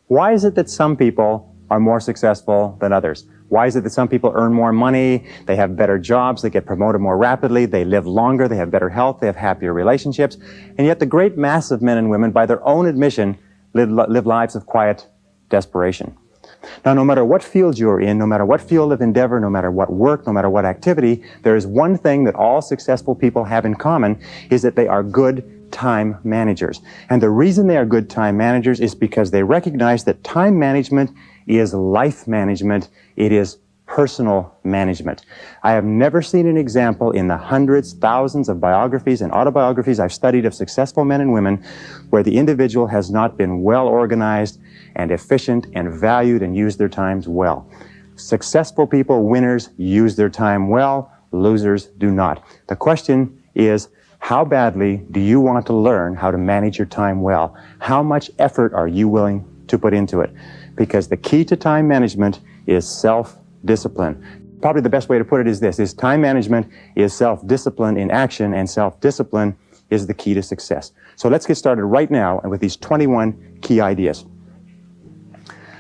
Why is it that some people are more successful than others? Why is it that some people earn more money, they have better jobs, they get promoted more rapidly, they live longer, they have better health, they have happier relationships, and yet the great mass of men and women, by their own admission, live lives of quiet desperation? Now, no matter what field you're in, no matter what field of endeavor, no matter what work, no matter what activity, there is one thing that all successful people have in common, is that they are good time managers. And the reason they are good time managers is because they recognize that time management is life management. It is personal management. I have never seen an example in the hundreds, thousands of biographies and autobiographies I've studied of successful men and women where the individual has not been well organized and efficient and valued and used their times well. Successful people, winners, use their time well. Losers do not. The question is, how badly do you want to learn how to manage your time well? How much effort are you willing to put into it? Because the key to time management is self-discipline. Probably the best way to put it is this, is time management is self-discipline in action, and self-discipline is the key to success. So let's get started right now with these 21 key ideas.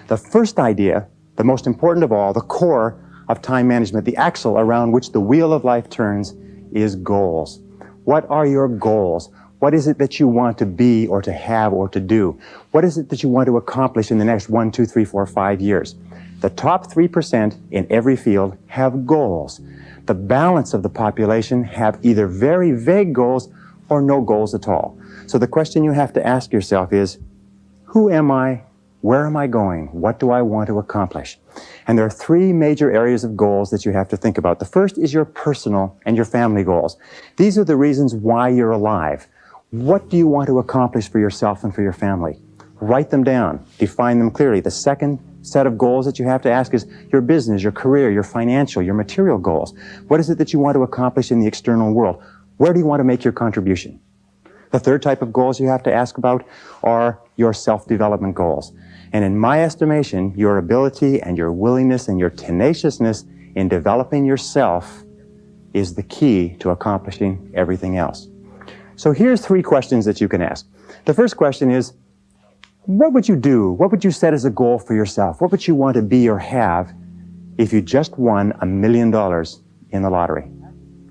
The first idea, the most important of all, the core of time management, the axle around which the wheel of life turns, is goals. What are your goals? What is it that you want to be or to have or to do? What is it that you want to accomplish in the next 1, 2, 3, 4, 5 years? The top 3% in every field have goals. The balance of the population have either very vague goals or no goals at all. So the question you have to ask yourself is, who am I? Where am I going? What do I want to accomplish? And there are 3 major areas of goals that you have to think about. The first is your personal and your family goals. These are the reasons why you're alive. What do you want to accomplish for yourself and for your family? Write them down. Define them clearly. The second set of goals that you have to ask is your business, your career, your financial, your material goals. What is it that you want to accomplish in the external world? Where do you want to make your contribution? The third type of goals you have to ask about are your self-development goals. And in my estimation, your ability and your willingness and your tenaciousness in developing yourself is the key to accomplishing everything else. So here's 3 questions that you can ask. The first question is, what would you do? What would you set as a goal for yourself? What would you want to be or have if you just won $1 million in the lottery?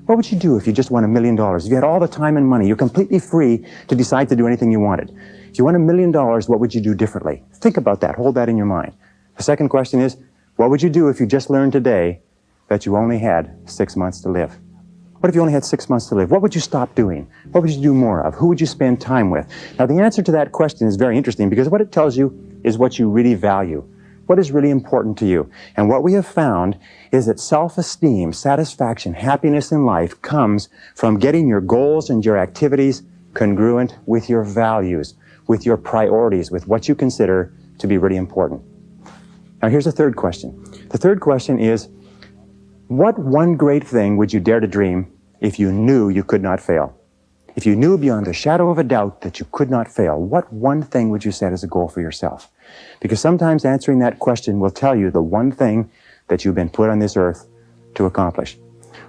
What would you do if you just won $1 million? If you had all the time and money, you're completely free to decide to do anything you wanted. If you won $1 million, what would you do differently? Think about that. Hold that in your mind. The second question is, what would you do if you just learned today that you only had 6 months to live? What if you only had 6 months to live? What would you stop doing? What would you do more of? Who would you spend time with? Now, the answer to that question is very interesting because what it tells you is what you really value. What is really important to you? And what we have found is that self-esteem, satisfaction, happiness in life comes from getting your goals and your activities congruent with your values, with your priorities, with what you consider to be really important. Now, here's the third question. The third question is, what one great thing would you dare to dream if you knew you could not fail? If you knew beyond the shadow of a doubt that you could not fail, what one thing would you set as a goal for yourself? Because sometimes answering that question will tell you the one thing that you've been put on this earth to accomplish.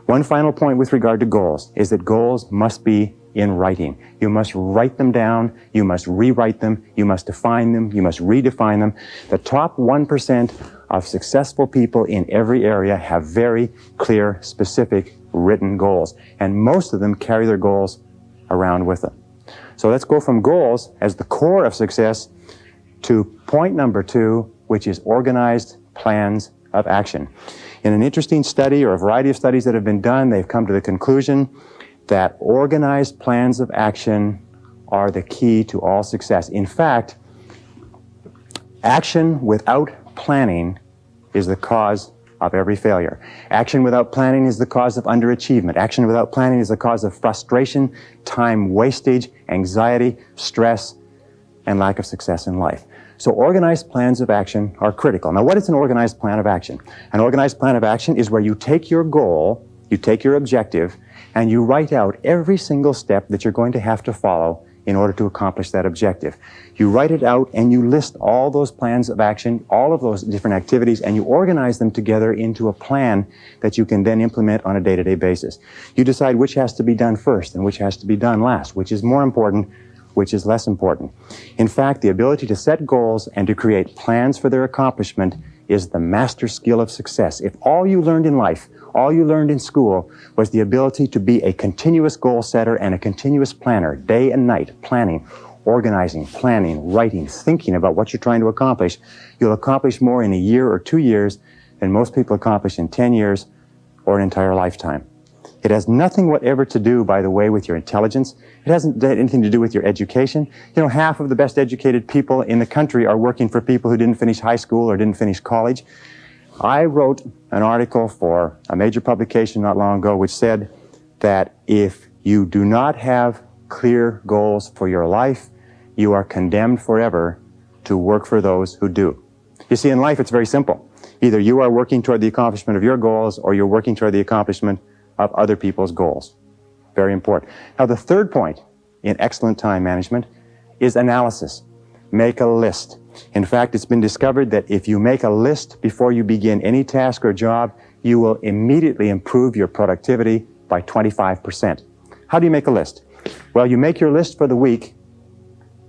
One final point with regard to goals is that goals must be in writing. You must write them down, you must rewrite them, you must define them, you must redefine them. The top 1% of successful people in every area have very clear, specific, written goals. And most of them carry their goals around with them. So let's go from goals as the core of success to point number 2, which is organized plans of action. In an interesting study, or a variety of studies that have been done, they've come to the conclusion that organized plans of action are the key to all success. In fact, action without planning is the cause of every failure. Action without planning is the cause of underachievement. Action without planning is the cause of frustration, time wastage, anxiety, stress, and lack of success in life. So organized plans of action are critical. Now, what is an organized plan of action? An organized plan of action is where you take your goal, you take your objective, and you write out every single step that you're going to have to follow in order to accomplish that objective. You write it out and you list all those plans of action, all of those different activities, and you organize them together into a plan that you can then implement on a day-to-day basis. You decide which has to be done first and which has to be done last, which is more important, which is less important. In fact, the ability to set goals and to create plans for their accomplishment is the master skill of success. If all you learned in life, all you learned in school was the ability to be a continuous goal setter and a continuous planner, day and night, planning, organizing, planning, writing, thinking about what you're trying to accomplish, you'll accomplish more in a year or 2 years than most people accomplish in 10 years or an entire lifetime. It has nothing whatever to do, by the way, with your intelligence. It hasn't anything to do with your education. You know, half of the best educated people in the country are working for people who didn't finish high school or didn't finish college. I wrote an article for a major publication not long ago which said that if you do not have clear goals for your life, you are condemned forever to work for those who do. You see, in life, it's very simple. Either you are working toward the accomplishment of your goals or you're working toward the accomplishment of other people's goals. Very important. Now, the third point in excellent time management is analysis. Make a list. In fact, it's been discovered that if you make a list before you begin any task or job, you will immediately improve your productivity by 25%. How do you make a list? Well, you make your list for the week,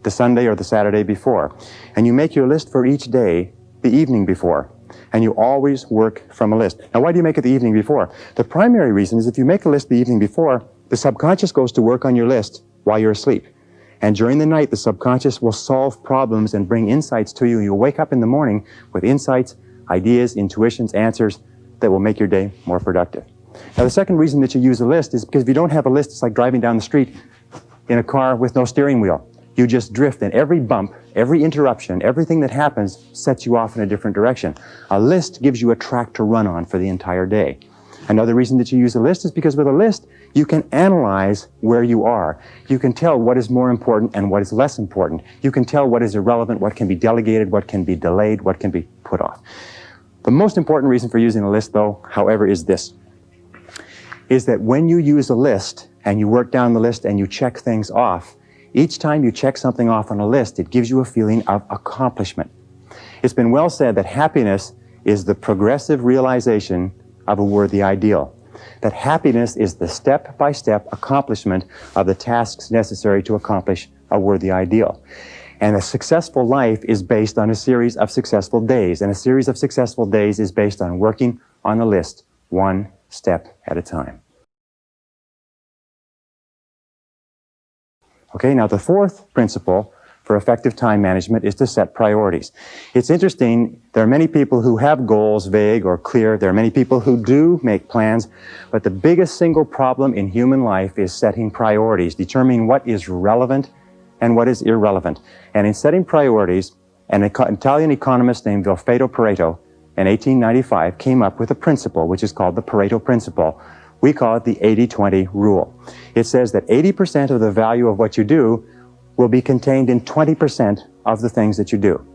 the Sunday or the Saturday before, and you make your list for each day the evening before. And you always work from a list. Now, why do you make it the evening before? The primary reason is if you make a list the evening before, the subconscious goes to work on your list while you're asleep. And during the night, the subconscious will solve problems and bring insights to you. You'll wake up in the morning with insights, ideas, intuitions, answers that will make your day more productive. Now, the second reason that you use a list is because if you don't have a list, it's like driving down the street in a car with no steering wheel. You just drift, and every bump, every interruption, everything that happens sets you off in a different direction. A list gives you a track to run on for the entire day. Another reason that you use a list is because with a list, you can analyze where you are. You can tell what is more important and what is less important. You can tell what is irrelevant, what can be delegated, what can be delayed, what can be put off. The most important reason for using a list, though, however, is this, is that when you use a list and you work down the list and you check things off, each time you check something off on a list, it gives you a feeling of accomplishment. It's been well said that happiness is the progressive realization of a worthy ideal. That happiness is the step-by-step accomplishment of the tasks necessary to accomplish a worthy ideal. And a successful life is based on a series of successful days. And a series of successful days is based on working on a list, one step at a time. Okay, now the fourth principle for effective time management is to set priorities. It's interesting, there are many people who have goals, vague or clear. There are many people who do make plans, but the biggest single problem in human life is setting priorities, determining what is relevant and what is irrelevant. And in setting priorities, an Italian economist named Vilfredo Pareto in 1895 came up with a principle which is called the Pareto Principle. We call it the 80-20 rule. It says that 80% of the value of what you do will be contained in 20% of the things that you do.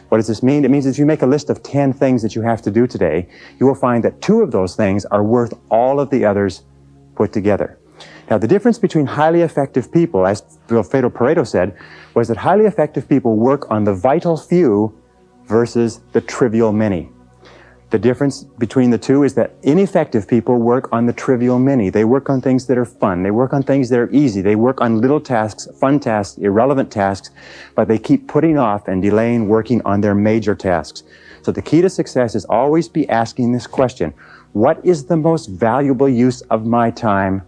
What does this mean? It means that if you make a list of 10 things that you have to do today, you will find that 2 of those things are worth all of the others put together. Now, the difference between highly effective people, as Vilfredo Pareto said, was that highly effective people work on the vital few versus the trivial many. The difference between the two is that ineffective people work on the trivial many. They work on things that are fun. They work on things that are easy. They work on little tasks, fun tasks, irrelevant tasks, but they keep putting off and delaying working on their major tasks. So the key to success is always be asking this question: what is the most valuable use of my time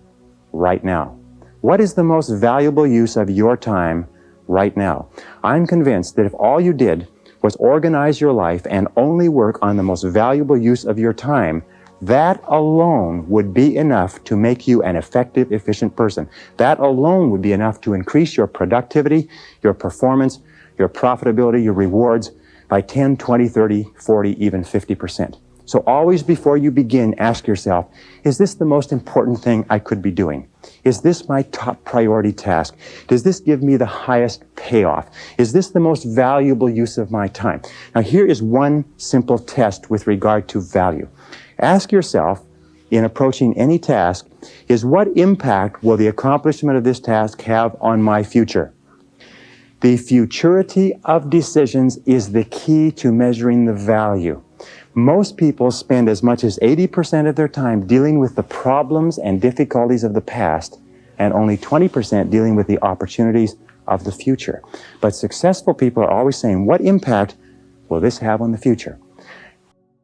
right now? What is the most valuable use of your time right now? I'm convinced that if all you did was organize your life and only work on the most valuable use of your time, that alone would be enough to make you an effective, efficient person. That alone would be enough to increase your productivity, your performance, your profitability, your rewards by 10, 20, 30, 40, even 50%. So always before you begin, ask yourself, is this the most important thing I could be doing? Is this my top priority task? Does this give me the highest payoff? Is this the most valuable use of my time? Now, here is one simple test with regard to value. Ask yourself, in approaching any task, is what impact will the accomplishment of this task have on my future? The futurity of decisions is the key to measuring the value. Most people spend as much as 80% of their time dealing with the problems and difficulties of the past, and only 20% dealing with the opportunities of the future. But successful people are always saying, what impact will this have on the future?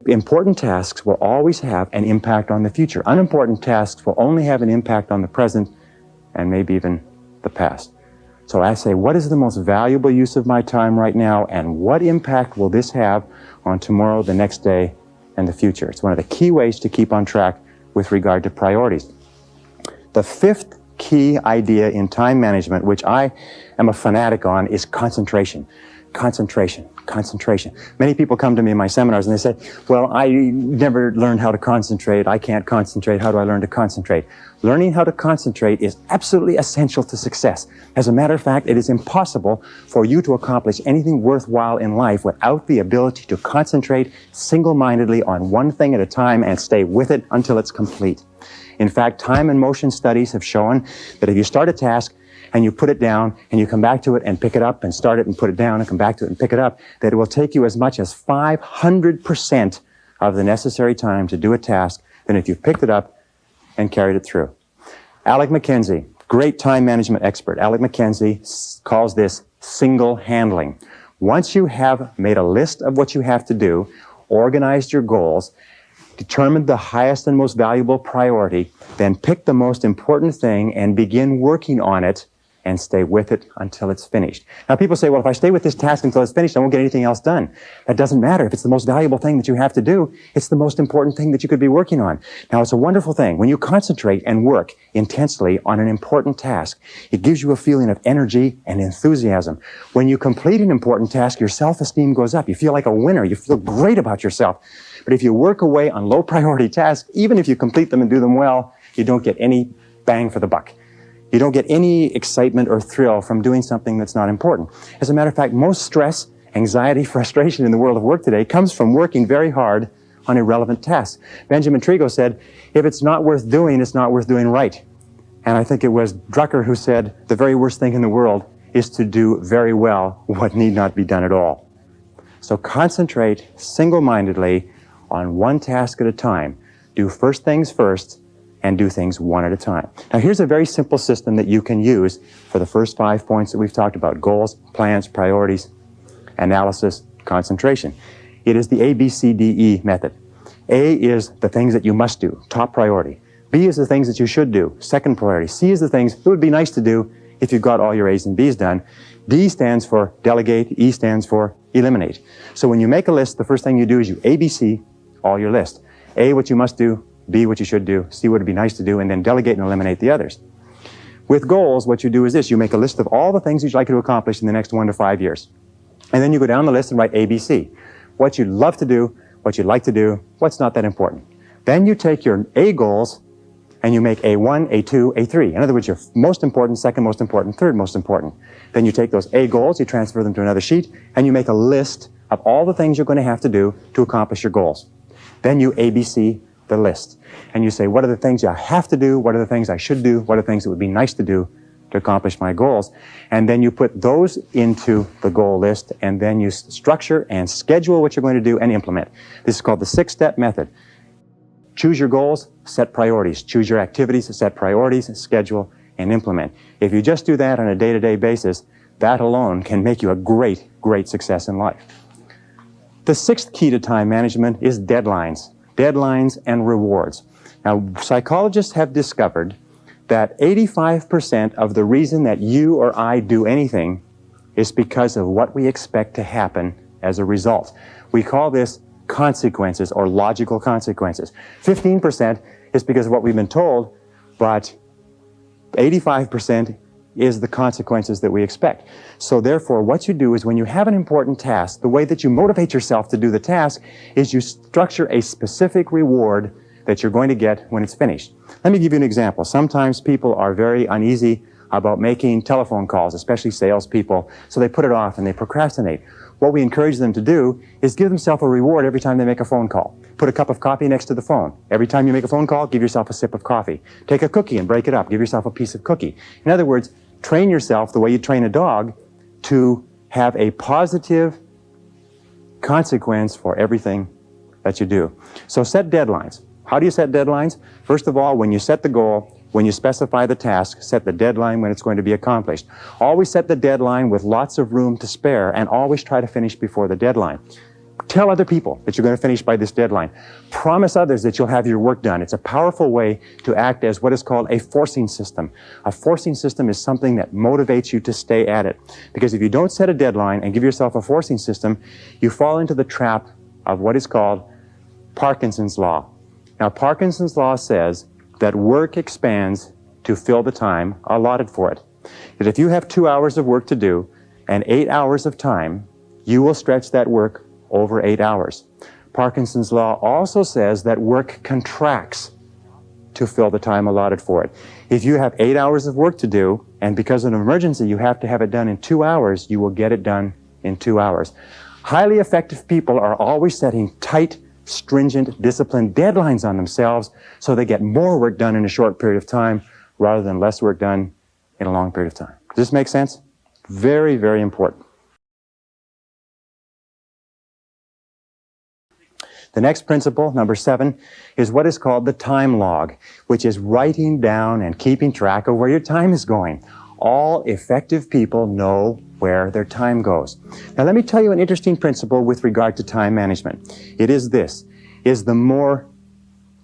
Important tasks will always have an impact on the future. Unimportant tasks will only have an impact on the present and maybe even the past. So I say, what is the most valuable use of my time right now, and what impact will this have on tomorrow, the next day, and the future? It's one of the key ways to keep on track with regard to priorities. The fifth key idea in time management, which I am a fanatic on, is concentration. Concentration, concentration. Many people come to me in my seminars and they say, well, I never learned how to concentrate. I can't concentrate. How do I learn to concentrate? Learning how to concentrate is absolutely essential to success. As a matter of fact, it is impossible for you to accomplish anything worthwhile in life without the ability to concentrate single-mindedly on one thing at a time and stay with it until it's complete. In fact, time and motion studies have shown that if you start a task and you put it down and you come back to it and pick it up and start it and put it down and come back to it and pick it up, that it will take you as much as 500% of the necessary time to do a task than if you picked it up and carried it through. Alec McKenzie, great time management expert, Alec McKenzie calls this single handling. Once you have made a list of what you have to do, organized your goals, determined the highest and most valuable priority, then pick the most important thing and begin working on it and stay with it until it's finished. Now people say, well, if I stay with this task until it's finished, I won't get anything else done. That doesn't matter. If it's the most valuable thing that you have to do, it's the most important thing that you could be working on. Now it's a wonderful thing. When you concentrate and work intensely on an important task, it gives you a feeling of energy and enthusiasm. When you complete an important task, your self-esteem goes up. You feel like a winner. You feel great about yourself. But if you work away on low priority tasks, even if you complete them and do them well, you don't get any bang for the buck. You don't get any excitement or thrill from doing something that's not important. As a matter of fact, most stress, anxiety, frustration in the world of work today comes from working very hard on irrelevant tasks. Benjamin Trigo said, if it's not worth doing, it's not worth doing right. And I think it was Drucker who said, the very worst thing in the world is to do very well what need not be done at all. So concentrate single-mindedly on one task at a time. Do first things first, and do things one at a time. Now here's a very simple system that you can use for the first 5 points that we've talked about: goals, plans, priorities, analysis, concentration. It is the ABCDE method. A is the things that you must do, top priority. B is the things that you should do, second priority. C is the things it would be nice to do if you got all your A's and B's done. D stands for delegate, E stands for eliminate. So when you make a list, the first thing you do is you ABC all your list. A, what you must do, B, what you should do, C, what would be nice to do, and then delegate and eliminate the others. With goals, what you do is this: you make a list of all the things you'd like to accomplish in the next 1 to 5 years. And then you go down the list and write ABC. What you'd love to do, what you'd like to do, what's not that important. Then you take your A goals and you make A1, A2, A3. In other words, your most important, second most important, third most important. Then you take those A goals, you transfer them to another sheet, and you make a list of all the things you're going to have to do to accomplish your goals. Then you ABC the list. And you say, what are the things I have to do? What are the things I should do? What are the things that would be nice to do to accomplish my goals? And then you put those into the goal list, and then you structure and schedule what you're going to do and implement. This is called the 6-step method. Choose your goals, set priorities. Choose your activities, set priorities, schedule, and implement. If you just do that on a day-to-day basis, that alone can make you a great, great success in life. The 6th key to time management is deadlines. Deadlines and rewards. Now, psychologists have discovered that 85% of the reason that you or I do anything is because of what we expect to happen as a result. We call this consequences or logical consequences. 15% is because of what we've been told, but 85% is the consequences that we expect. So therefore, what you do is when you have an important task, the way that you motivate yourself to do the task is you structure a specific reward that you're going to get when it's finished. Let me give you an example. Sometimes people are very uneasy about making telephone calls, especially salespeople, so they put it off and they procrastinate. What we encourage them to do is give themselves a reward every time they make a phone call. Put a cup of coffee next to the phone. Every time you make a phone call, give yourself a sip of coffee. Take a cookie and break it up. Give yourself a piece of cookie. In other words, train yourself the way you train a dog to have a positive consequence for everything that you do. So set deadlines. How do you set deadlines? First of all, when you set the goal, when you specify the task, set the deadline when it's going to be accomplished. Always set the deadline with lots of room to spare, and always try to finish before the deadline. Tell other people that you're going to finish by this deadline. Promise others that you'll have your work done. It's a powerful way to act as what is called a forcing system. A forcing system is something that motivates you to stay at it. Because if you don't set a deadline and give yourself a forcing system, you fall into the trap of what is called Parkinson's law. Now, Parkinson's law says that work expands to fill the time allotted for it. That if you have 2 hours of work to do and 8 hours of time, you will stretch that work over 8 hours. Parkinson's law also says that work contracts to fill the time allotted for it. If you have 8 hours of work to do, and because of an emergency you have to have it done in 2 hours, you will get it done in 2 hours. Highly effective people are always setting tight, stringent, disciplined deadlines on themselves so they get more work done in a short period of time rather than less work done in a long period of time. Does this make sense? Very, very important. The next principle, number 7, is what is called the time log, which is writing down and keeping track of where your time is going. All effective people know where their time goes. Now let me tell you an interesting principle with regard to time management. It is this, is the more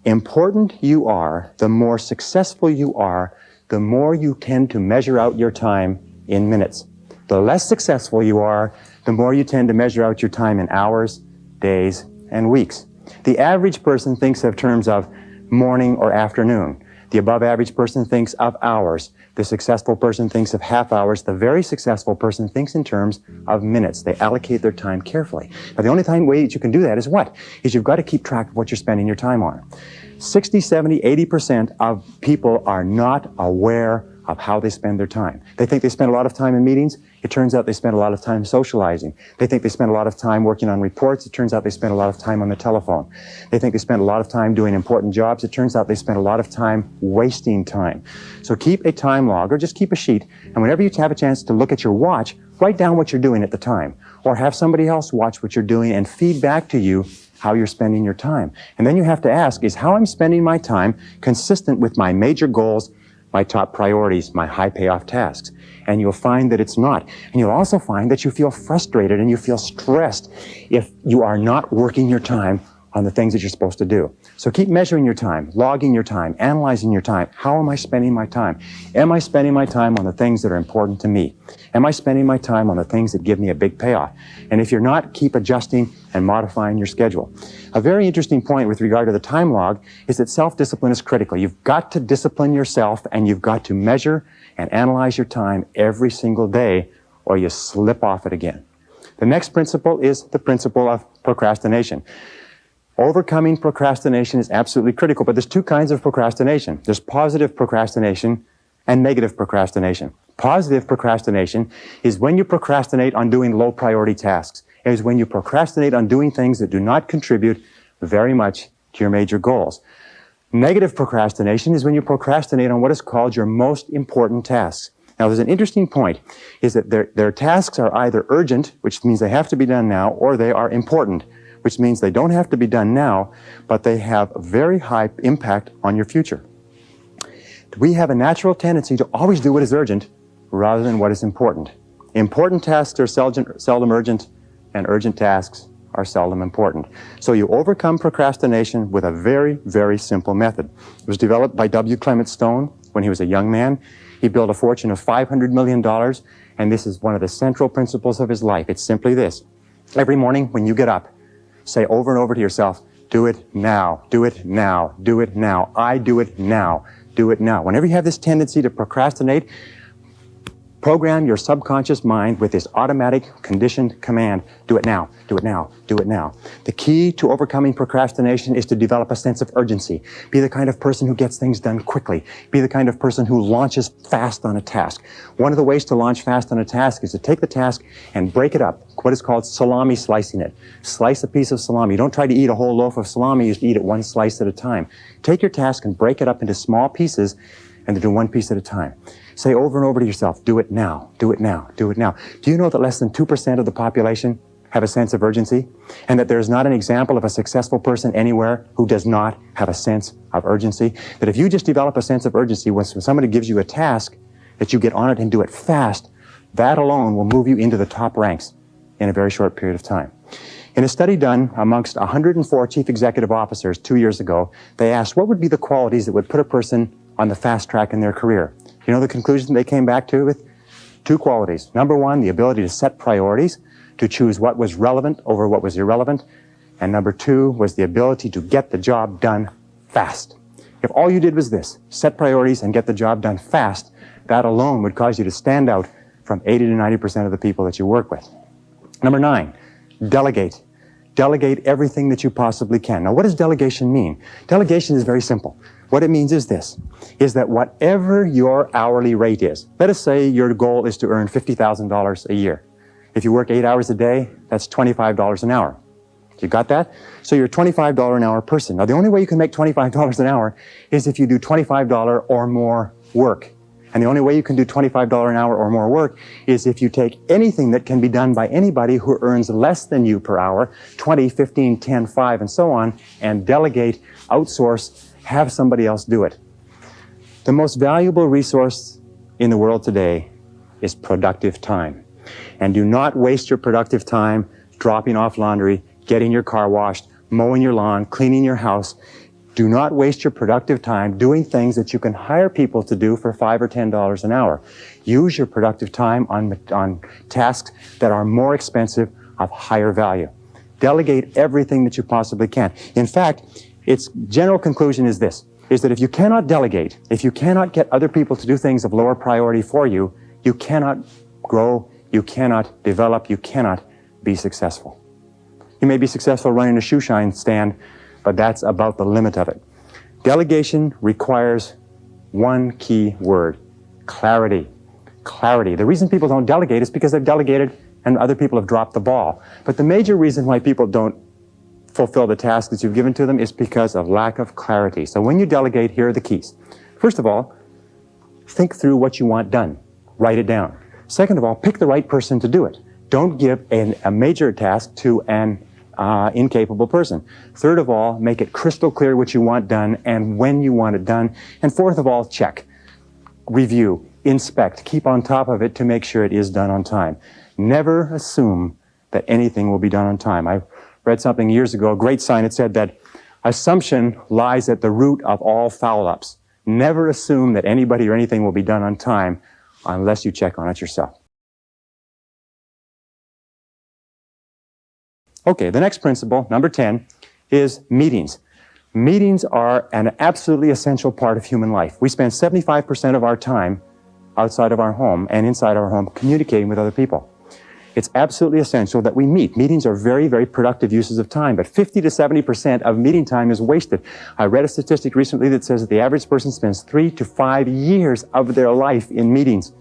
important you are, the more successful you are, the more you tend to measure out your time in minutes. The less successful you are, the more you tend to measure out your time in hours, days, and weeks. The average person thinks of terms of morning or afternoon. The above average person thinks of hours. The successful person thinks of half hours. The very successful person thinks in terms of minutes. They allocate their time carefully. Now the only way that you can do that is what? Is you've got to keep track of what you're spending your time on. 60, 70, 80% of people are not aware of how they spend their time. They think they spend a lot of time in meetings. It turns out they spend a lot of time socializing. They think they spend a lot of time working on reports. It turns out they spend a lot of time on the telephone. They think they spend a lot of time doing important jobs. It turns out they spend a lot of time wasting time. So keep a time log, or just keep a sheet, and whenever you have a chance to look at your watch, write down what you're doing at the time, or have somebody else watch what you're doing and feed back to you how you're spending your time. And then you have to ask, is how I'm spending my time consistent with my major goals, my top priorities, my high payoff tasks? And you'll find that it's not. And you'll also find that you feel frustrated and you feel stressed if you are not working your time on the things that you're supposed to do. So keep measuring your time, logging your time, analyzing your time. How am I spending my time? Am I spending my time on the things that are important to me? Am I spending my time on the things that give me a big payoff? And if you're not, keep adjusting and modifying your schedule. A very interesting point with regard to the time log is that self-discipline is critical. You've got to discipline yourself, and you've got to measure and analyze your time every single day, or you slip off it again. The next principle is the principle of procrastination. Overcoming procrastination is absolutely critical, but there's two kinds of procrastination. There's positive procrastination and negative procrastination. Positive procrastination is when you procrastinate on doing low priority tasks. It is when you procrastinate on doing things that do not contribute very much to your major goals. Negative procrastination is when you procrastinate on what is called your most important tasks. Now, there's an interesting point, is that their tasks are either urgent, which means they have to be done now, or they are important, which means they don't have to be done now, but they have a very high impact on your future. We have a natural tendency to always do what is urgent rather than what is important. Important tasks are seldom urgent, and urgent tasks are seldom important. So you overcome procrastination with a very, very simple method. It was developed by W. Clement Stone when he was a young man. He built a fortune of $500 million, and this is one of the central principles of his life. It's simply this. Every morning when you get up, say over and over to yourself, do it now, do it now, do it now, I do it now, do it now. Whenever you have this tendency to procrastinate, program your subconscious mind with this automatic conditioned command, do it now, do it now, do it now. The key to overcoming procrastination is to develop a sense of urgency. Be the kind of person who gets things done quickly. Be the kind of person who launches fast on a task. One of the ways to launch fast on a task is to take the task and break it up, what is called salami slicing it. Slice a piece of salami. You don't try to eat a whole loaf of salami, you just eat it one slice at a time. Take your task and break it up into small pieces and do one piece at a time. Say over and over to yourself, do it now, do it now, do it now. Do you know that less than 2% of the population have a sense of urgency, and that there's not an example of a successful person anywhere who does not have a sense of urgency. That if you just develop a sense of urgency, when somebody gives you a task, that you get on it and do it fast, that alone will move you into the top ranks in a very short period of time. In a study done amongst 104 chief executive officers 2 years ago, they asked what would be the qualities that would put a person on the fast track in their career. You know the conclusion they came back to with? 2 qualities. Number 1, the ability to set priorities, to choose what was relevant over what was irrelevant. And number 2 was the ability to get the job done fast. If all you did was this, set priorities and get the job done fast, that alone would cause you to stand out from 80 to 90% of the people that you work with. Number 9, delegate. Delegate everything that you possibly can. Now, what does delegation mean? Delegation is very simple. What it means is this, is that whatever your hourly rate is, let us say your goal is to earn $50,000 a year. If you work 8 hours a day, that's $25 an hour. You got that? So you're a $25 an hour person. Now, the only way you can make $25 an hour is if you do $25 or more work. And the only way you can do $25 an hour or more work is if you take anything that can be done by anybody who earns less than you per hour, 20, 15, 10, 5, and so on, and delegate, outsource, have somebody else do it. The most valuable resource in the world today is productive time. And do not waste your productive time dropping off laundry, getting your car washed, mowing your lawn, cleaning your house. Do not waste your productive time doing things that you can hire people to do for $5 or $10 an hour. Use your productive time on tasks that are more expensive, of higher value. Delegate everything that you possibly can. In fact, its general conclusion is this, is that if you cannot delegate, if you cannot get other people to do things of lower priority for you, you cannot grow, you cannot develop, you cannot be successful. You may be successful running a shoe shine stand, but that's about the limit of it. Delegation requires one key word, clarity. Clarity. The reason people don't delegate is because they've delegated and other people have dropped the ball. But the major reason why people don't fulfill the task that you've given to them is because of lack of clarity. So when you delegate, here are the keys. First of all, think through what you want done. Write it down. Second of all, pick the right person to do it. Don't give a major task to an incapable person. Third of all, make it crystal clear what you want done and when you want it done. And fourth of all, check, review, inspect, keep on top of it to make sure it is done on time. Never assume that anything will be done on time. I read something years ago, a great sign. It said that assumption lies at the root of all foul-ups. Never assume that anybody or anything will be done on time unless you check on it yourself. Okay, the next principle, number 10, is meetings. Meetings are an absolutely essential part of human life. We spend 75% of our time outside of our home and inside our home communicating with other people. It's absolutely essential that we meet. Meetings are very, very productive uses of time, but 50 to 70% of meeting time is wasted. I read a statistic recently that says that the average person spends 3 to 5 years of their life in meetings.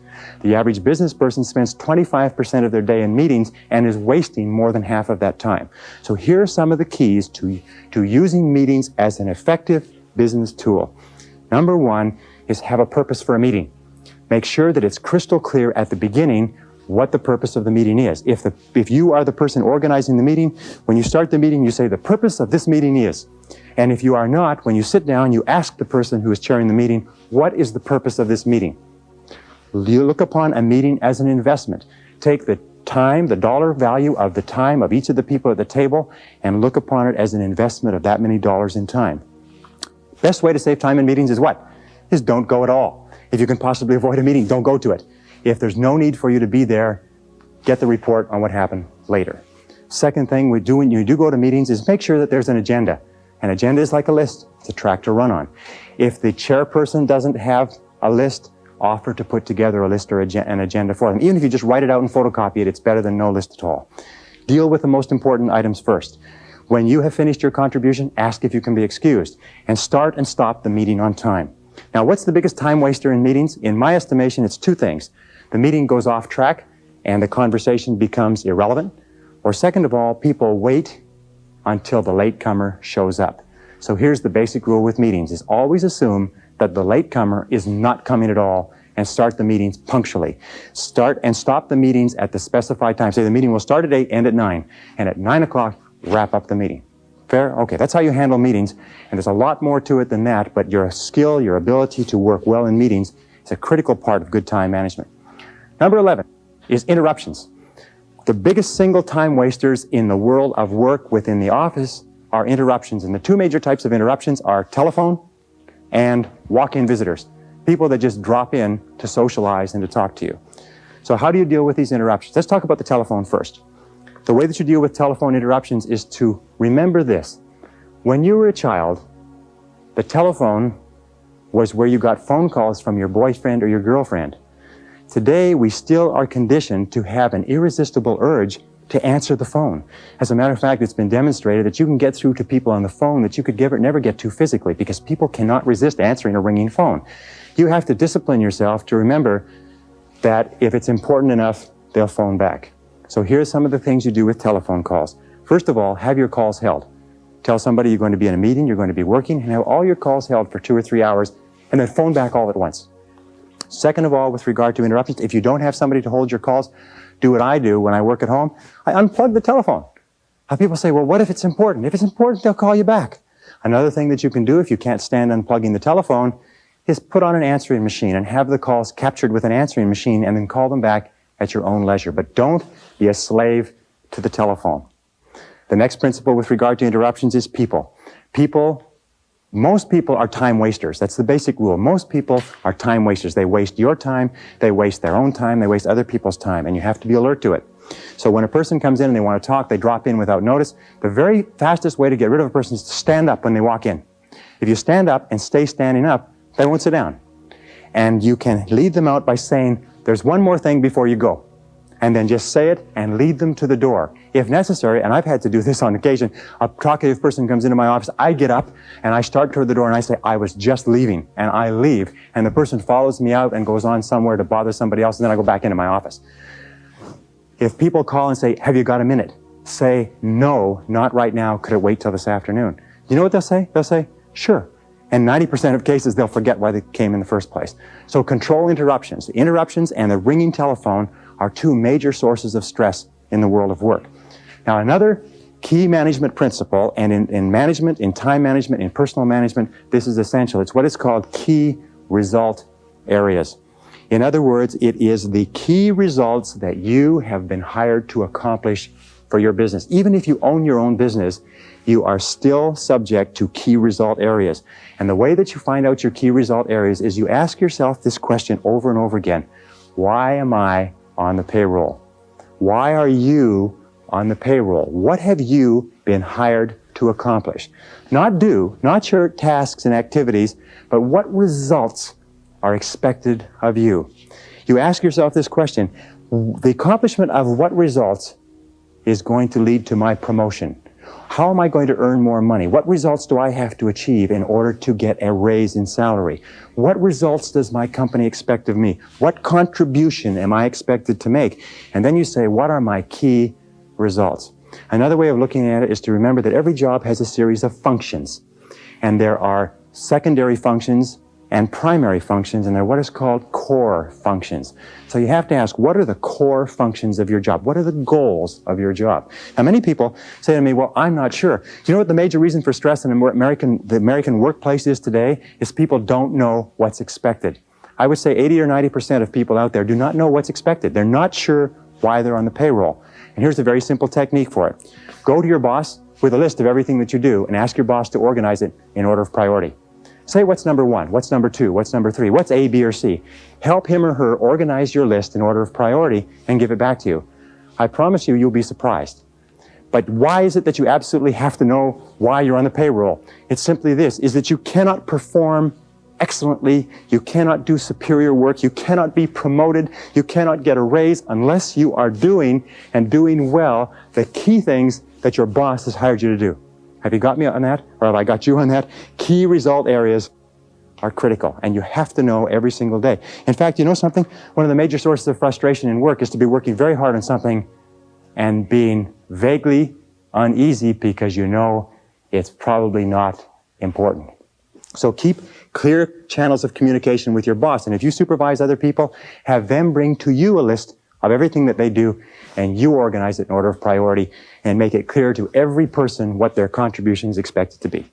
The average business person spends 25% of their day in meetings and is wasting more than half of that time. So here are some of the keys to using meetings as an effective business tool. Number 1 is have a purpose for a meeting. Make sure that it's crystal clear at the beginning what the purpose of the meeting is. If you are the person organizing the meeting, when you start the meeting, you say the purpose of this meeting is. And if you are not, when you sit down, you ask the person who is chairing the meeting, what is the purpose of this meeting? You look upon a meeting as an investment. Take the time, the dollar value of the time of each of the people at the table, and look upon it as an investment of that many dollars in time. Best way to save time in meetings is what? Is don't go at all. If you can possibly avoid a meeting, don't go to it. If there's no need for you to be there, get the report on what happened later. Second thing we do when you do go to meetings is make sure that there's an agenda. An agenda is like a list. It's a track to run on. If the chairperson doesn't have a list, offer to put together a list or an agenda for them. Even if you just write it out and photocopy it, it's better than no list at all. Deal with the most important items first. When you have finished your contribution, ask if you can be excused, and start and stop the meeting on time. Now, what's the biggest time waster in meetings? In my estimation, it's 2 things. The meeting goes off track and the conversation becomes irrelevant. Or second of all, people wait until the latecomer shows up. So here's the basic rule with meetings, is always assume that the latecomer is not coming at all and start the meetings punctually. Start and stop the meetings at the specified time. Say the meeting will start at 8, end at 9, and at 9 o'clock, wrap up the meeting. Fair? Okay, that's how you handle meetings, and there's a lot more to it than that, but your skill, your ability to work well in meetings is a critical part of good time management. Number 11 is interruptions. The biggest single time wasters in the world of work within the office are interruptions, and the two major types of interruptions are telephone and walk-in visitors, people that just drop in to socialize and to talk to you. So how do you deal with these interruptions? Let's talk about the telephone first. The way that you deal with telephone interruptions is to remember this. When you were a child, the telephone was where you got phone calls from your boyfriend or your girlfriend. Today, we still are conditioned to have an irresistible urge to answer the phone. As a matter of fact, it's been demonstrated that you can get through to people on the phone that you could never get to physically, because people cannot resist answering a ringing phone. You have to discipline yourself to remember that if it's important enough, they'll phone back. So here's some of the things you do with telephone calls. First of all, have your calls held. Tell somebody you're going to be in a meeting, you're going to be working, and have all your calls held for 2 or 3 hours, and then phone back all at once. Second of all, with regard to interruptions, if you don't have somebody to hold your calls, do what I do when I work at home. I unplug the telephone. People say, well, what if it's important? If it's important, they'll call you back. Another thing that you can do if you can't stand unplugging the telephone is put on an answering machine and have the calls captured with an answering machine and then call them back at your own leisure. But don't be a slave to the telephone. The next principle with regard to interruptions is people. Most people are time wasters. That's the basic rule. Most people are time wasters. They waste your time, they waste their own time, they waste other people's time, and you have to be alert to it. So when a person comes in and they want to talk, they drop in without notice. The very fastest way to get rid of a person is to stand up when they walk in. If you stand up and stay standing up, they won't sit down. And you can lead them out by saying, there's one more thing before you go. And then just say it and lead them to the door. If necessary, and I've had to do this on occasion, a talkative person comes into my office, I get up and I start toward the door and I say, I was just leaving, and I leave. And the person follows me out and goes on somewhere to bother somebody else, and then I go back into my office. If people call and say, have you got a minute? Say, no, not right now, could it wait till this afternoon? You know what they'll say? They'll say, sure. And 90% of cases, they'll forget why they came in the first place. So control interruptions. The interruptions and the ringing telephone are two major sources of stress in the world of work. Now, another key management principle, and in management, in time management, in personal management, this is essential. It's what is called key result areas. In other words, it is the key results that you have been hired to accomplish for your business. Even if you own your own business, you are still subject to key result areas. And the way that you find out your key result areas is you ask yourself this question over and over again. Why am I on the payroll? Why are you on the payroll? What have you been hired to accomplish? Not your tasks and activities, but what results are expected of you? You ask yourself this question. The accomplishment of what results is going to lead to my promotion? How am I going to earn more money? What results do I have to achieve in order to get a raise in salary? What results does my company expect of me? What contribution am I expected to make? And then you say, what are my key results? Another way of looking at it is to remember that every job has a series of functions. And there are secondary functions and primary functions, and they're what is called core functions. So you have to ask, what are the core functions of your job? What are the goals of your job? Now, many people say to me, well, I'm not sure. Do you know what the major reason for stress in the American workplace is today? Is people don't know what's expected. I would say 80 or 90% of people out there do not know what's expected. They're not sure why they're on the payroll. And here's a very simple technique for it. Go to your boss with a list of everything that you do and ask your boss to organize it in order of priority. Say what's number 1, what's number 2, what's number 3, what's A, B, or C. Help him or her organize your list in order of priority and give it back to you. I promise you, you'll be surprised. But why is it that you absolutely have to know why you're on the payroll? It's simply this, is that you cannot perform excellently, you cannot do superior work, you cannot be promoted, you cannot get a raise unless you are doing well the key things that your boss has hired you to do. Have you got me on that? Or have I got you on that? Key result areas are critical, and you have to know every single day. In fact, you know something? One of the major sources of frustration in work is to be working very hard on something and being vaguely uneasy because you know it's probably not important. So keep Clear channels of communication with your boss. And if you supervise other people, have them bring to you a list of everything that they do, and you organize it in order of priority and make it clear to every person what their contribution is expected to be.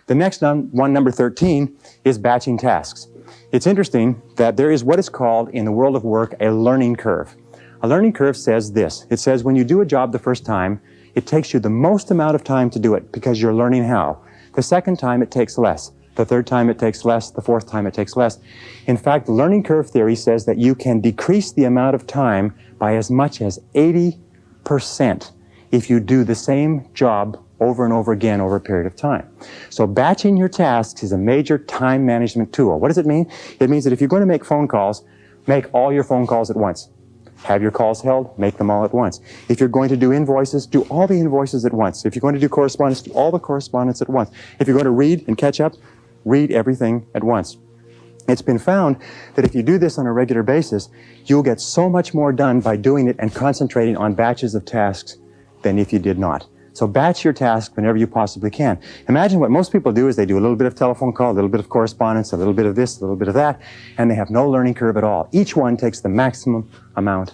The next one, number 13, is batching tasks. It's interesting that there is what is called in the world of work a learning curve. A learning curve says this. It says when you do a job the first time, it takes you the most amount of time to do it because you're learning how. The second time it takes less. The third time it takes less. The fourth time it takes less. In fact, the learning curve theory says that you can decrease the amount of time by as much as 80% if you do the same job over and over again over a period of time. So batching your tasks is a major time management tool. What does it mean? It means that if you're going to make phone calls, make all your phone calls at once. Have your calls held, make them all at once. If you're going to do invoices, do all the invoices at once. If you're going to do correspondence, do all the correspondence at once. If you're going to read and catch up, read everything at once. It's been found that if you do this on a regular basis, you'll get so much more done by doing it and concentrating on batches of tasks than if you did not. So batch your task whenever you possibly can. Imagine what most people do is they do a little bit of telephone call, a little bit of correspondence, a little bit of this, a little bit of that, and they have no learning curve at all. Each one takes the maximum amount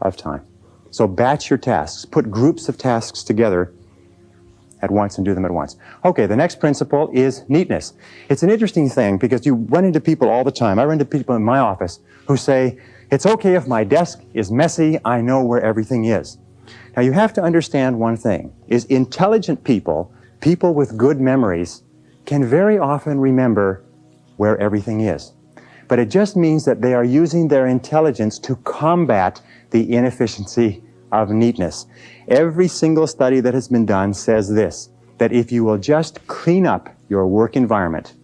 of time. So batch your tasks. Put groups of tasks together at once and do them at once. Okay, the next principle is neatness. It's an interesting thing because you run into people all the time. I run into people in my office who say, it's okay if my desk is messy, I know where everything is. Now you have to understand one thing, is intelligent people, people with good memories, can very often remember where everything is. But it just means that they are using their intelligence to combat the inefficiency of neatness. Every single study that has been done says this, that if you will just clean up your work environment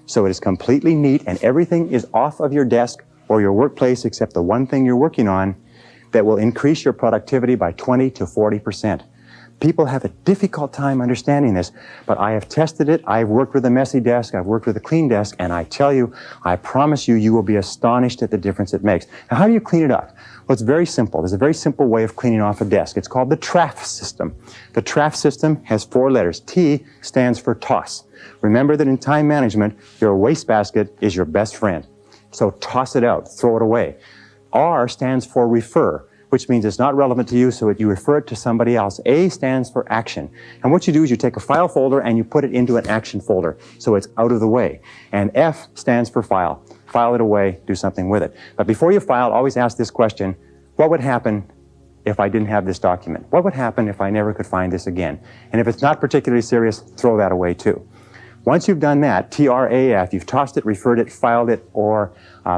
so it is completely neat and everything is off of your desk or your workplace except the one thing you're working on, that will increase your productivity by 20 to 40%. People have a difficult time understanding this, but I have tested it. I've worked with a messy desk, I've worked with a clean desk, and I tell you, I promise you, you will be astonished at the difference it makes. Now, how do you clean it up? Well, it's very simple. There's a very simple way of cleaning off a desk. It's called the TRAF system. The TRAF system has 4 letters. T stands for toss. Remember that in time management, your wastebasket is your best friend. So toss it out, throw it away. R stands for refer, which means it's not relevant to you, so you refer it to somebody else. A stands for action. And what you do is you take a file folder and you put it into an action folder, so it's out of the way. And F stands for file. File it away, do something with it. But before you file, always ask this question, what would happen if I didn't have this document? What would happen if I never could find this again? And if it's not particularly serious, throw that away too. Once you've done that, TRAF, you've tossed it, referred it, filed it, or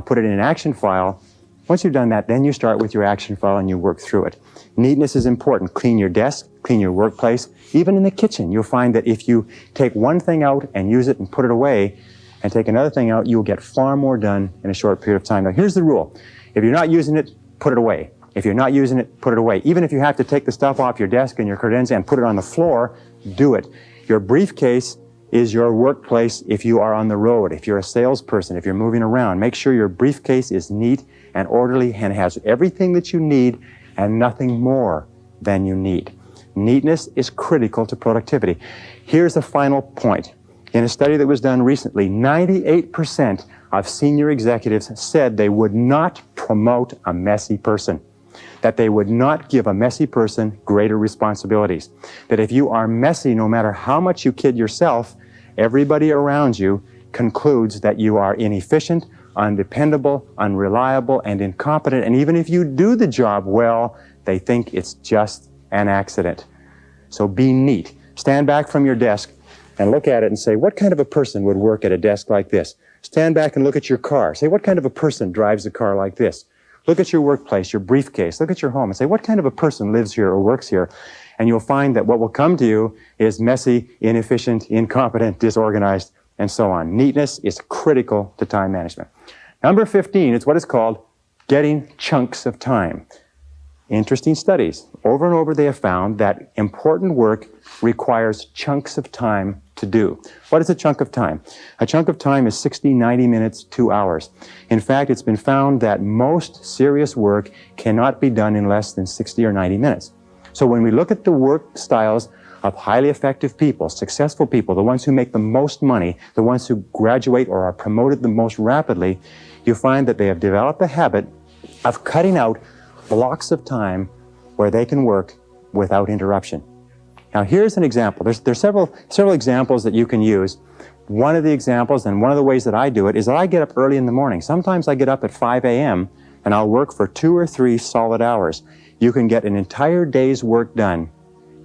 put it in an action file. Once you've done that, then you start with your action file and you work through it. Neatness is important. Clean your desk, clean your workplace. Even in the kitchen, you'll find that if you take one thing out and use it and put it away, and take another thing out, you'll get far more done in a short period of time. Now, here's the rule. If you're not using it, put it away. If you're not using it, put it away. Even if you have to take the stuff off your desk and your credentials and put it on the floor, do it. Your briefcase is your workplace if you are on the road, if you're a salesperson, if you're moving around. Make sure your briefcase is neat and orderly and has everything that you need and nothing more than you need. Neatness is critical to productivity. Here's a final point. In a study that was done recently, 98% of senior executives said they would not promote a messy person, that they would not give a messy person greater responsibilities, that if you are messy, no matter how much you kid yourself, everybody around you concludes that you are inefficient, undependable, unreliable, and incompetent, and even if you do the job well, they think it's just an accident. So be neat. Stand back from your desk and look at it and say, what kind of a person would work at a desk like this? Stand back and look at your car. Say, what kind of a person drives a car like this? Look at your workplace, your briefcase. Look at your home and say, what kind of a person lives here or works here? And you'll find that what will come to you is messy, inefficient, incompetent, disorganized, and so on. Neatness is critical to time management. Number 15 is what is called getting chunks of time. Interesting studies. Over and over they have found that important work requires chunks of time to do. What is a chunk of time? A chunk of time is 60, 90 minutes, 2 hours. In fact, it's been found that most serious work cannot be done in less than 60 or 90 minutes. So when we look at the work styles of highly effective people, successful people, the ones who make the most money, the ones who graduate or are promoted the most rapidly, you find that they have developed the habit of cutting out blocks of time where they can work without interruption. Now here's an example. There's several examples that you can use. One of the examples, and one of the ways that I do it, is that I get up early in the morning. Sometimes I get up at 5 a.m. and I'll work for 2 or 3 solid hours. You can get an entire day's work done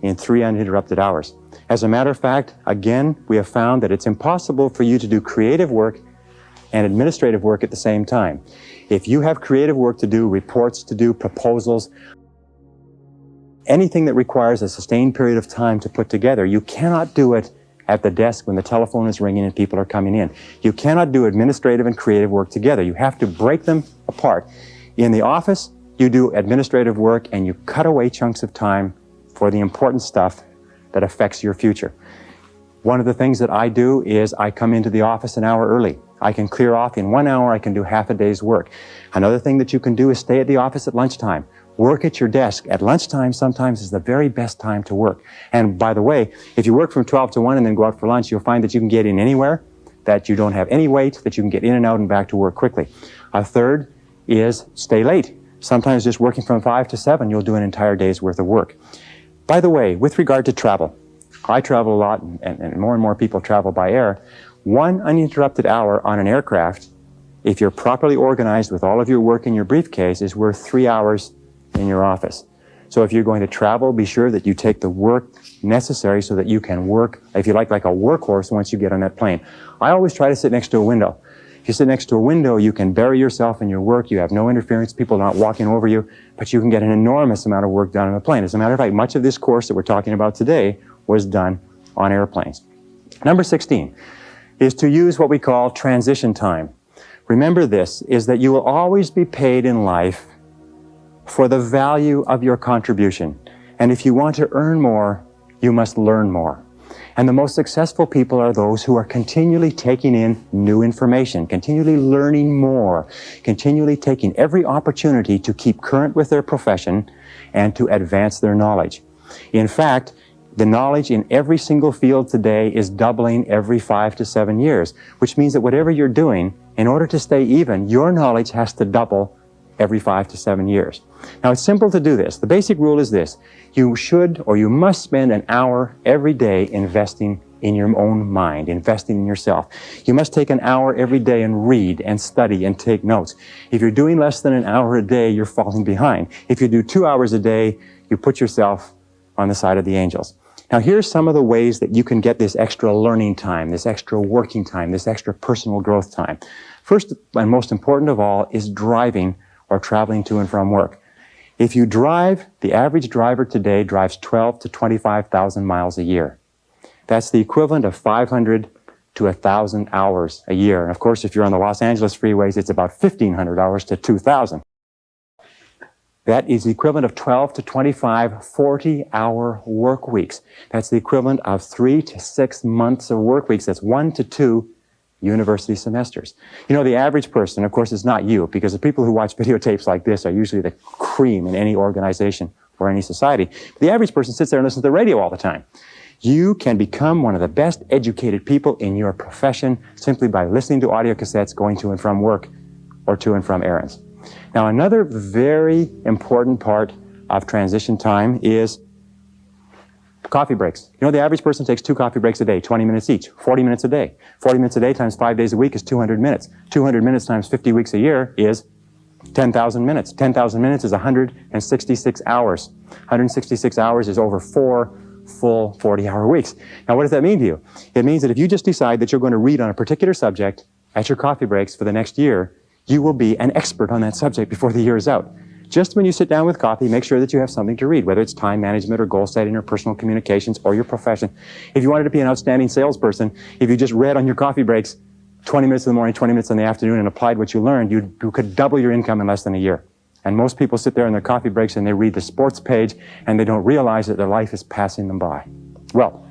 in 3 uninterrupted hours. As a matter of fact, again, we have found that it's impossible for you to do creative work and administrative work at the same time. If you have creative work to do, reports to do, proposals, anything that requires a sustained period of time to put together, you cannot do it at the desk when the telephone is ringing and people are coming in. You cannot do administrative and creative work together. You have to break them apart. In the office, you do administrative work and you cut away chunks of time for the important stuff that affects your future. One of the things that I do is I come into the office an hour early. I can clear off in 1 hour, I can do half a day's work. Another thing that you can do is stay at the office at lunchtime. Work at your desk. At lunchtime sometimes is the very best time to work. And by the way, if you work from 12 to 1 and then go out for lunch, you'll find that you can get in anywhere, that you don't have any wait, that you can get in and out and back to work quickly. A third is stay late. Sometimes just working from 5 to 7, you'll do an entire day's worth of work. By the way, with regard to travel, I travel a lot and more people travel by air. 1 uninterrupted hour on an aircraft, if you're properly organized with all of your work in your briefcase, is worth 3 hours in your office. So if you're going to travel, be sure that you take the work necessary so that you can work, if you like a workhorse once you get on that plane. I always try to sit next to a window. If you sit next to a window, you can bury yourself in your work. You have no interference. People are not walking over you, but you can get an enormous amount of work done on a plane. As a matter of fact, much of this course that we're talking about today was done on airplanes. Number 16 is to use what we call transition time. Remember this, is that you will always be paid in life for the value of your contribution. And if you want to earn more, you must learn more. And the most successful people are those who are continually taking in new information, continually learning more, continually taking every opportunity to keep current with their profession and to advance their knowledge. In fact, the knowledge in every single field today is doubling every 5 to 7 years, which means that whatever you're doing, in order to stay even, your knowledge has to double every 5 to 7 years. Now, it's simple to do this. The basic rule is this. You should or you must spend an hour every day investing in your own mind, investing in yourself. You must take an hour every day and read and study and take notes. If you're doing less than an hour a day, you're falling behind. If you do 2 hours a day, you put yourself on the side of the angels. Now, here's some of the ways that you can get this extra learning time, this extra working time, this extra personal growth time. First and most important of all is driving or traveling to and from work. If you drive, the average driver today drives 12 to 25,000 miles a year. That's the equivalent of 500 to 1,000 hours a year. And of course, if you're on the Los Angeles freeways, it's about 1,500 hours to 2,000. That is the equivalent of 12 to 25 40-hour work weeks. That's the equivalent of 3 to 6 months of work weeks. That's 1 to 2 university semesters. You know, the average person, of course, is not you, because the people who watch videotapes like this are usually the cream in any organization or any society. But the average person sits there and listens to the radio all the time. You can become one of the best educated people in your profession simply by listening to audio cassettes, going to and from work or to and from errands. Now, another very important part of transition time is coffee breaks. You know, the average person takes 2 coffee breaks a day, 20 minutes each, 40 minutes a day. 40 minutes a day times 5 days a week is 200 minutes. 200 minutes times 50 weeks a year is 10,000 minutes. 10,000 minutes is 166 hours. 166 hours is over 4 full 40-hour weeks. Now, what does that mean to you? It means that if you just decide that you're going to read on a particular subject at your coffee breaks for the next year, you will be an expert on that subject before the year is out. Just when you sit down with coffee, make sure that you have something to read, whether it's time management or goal setting or personal communications or your profession. If you wanted to be an outstanding salesperson, if you just read on your coffee breaks 20 minutes in the morning, 20 minutes in the afternoon and applied what you learned, you could double your income in less than a year. And most people sit there in their coffee breaks and they read the sports page and they don't realize that their life is passing them by. Well,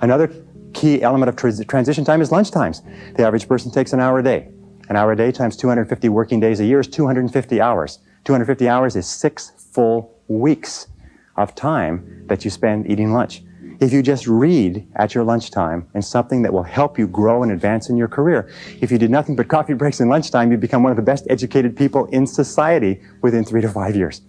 another key element of transition time is lunch times. The average person takes an hour a day. An hour a day times 250 working days a year is 250 hours. 250 hours is 6 full weeks of time that you spend eating lunch. If you just read at your lunchtime and something that will help you grow and advance in your career, if you did nothing but coffee breaks and lunchtime, you'd become one of the best educated people in society within 3 to 5 years.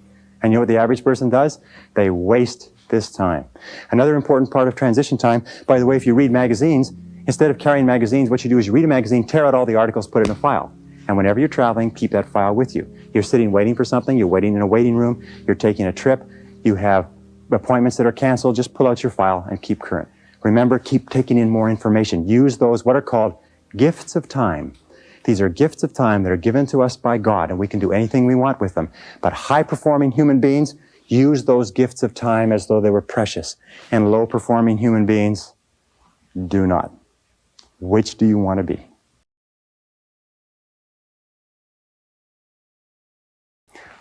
And you know what the average person does? They waste this time. Another important part of transition time, by the way, if you read magazines, instead of carrying magazines, what you do is you read a magazine, tear out all the articles, put it in a file. And whenever you're traveling, keep that file with you. You're sitting waiting for something, you're waiting in a waiting room, you're taking a trip, you have appointments that are canceled, just pull out your file and keep current. Remember, keep taking in more information. Use those, what are called gifts of time. These are gifts of time that are given to us by God, and we can do anything we want with them. But high-performing human beings use those gifts of time as though they were precious, and low-performing human beings do not. Which do you want to be?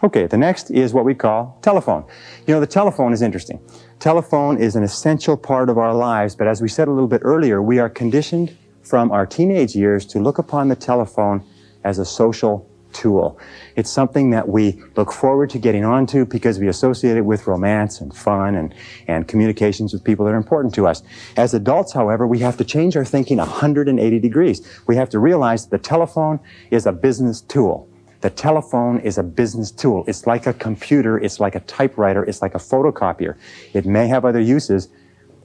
Okay, the next is what we call telephone. You know, the telephone is interesting. Telephone is an essential part of our lives, but as we said a little bit earlier, we are conditioned from our teenage years to look upon the telephone as a social tool. It's something that we look forward to getting onto because we associate it with romance and fun and communications with people that are important to us. As adults, however, we have to change our thinking 180 degrees. We have to realize that the telephone is a business tool. The telephone is a business tool. It's like a computer, it's like a typewriter, it's like a photocopier. It may have other uses,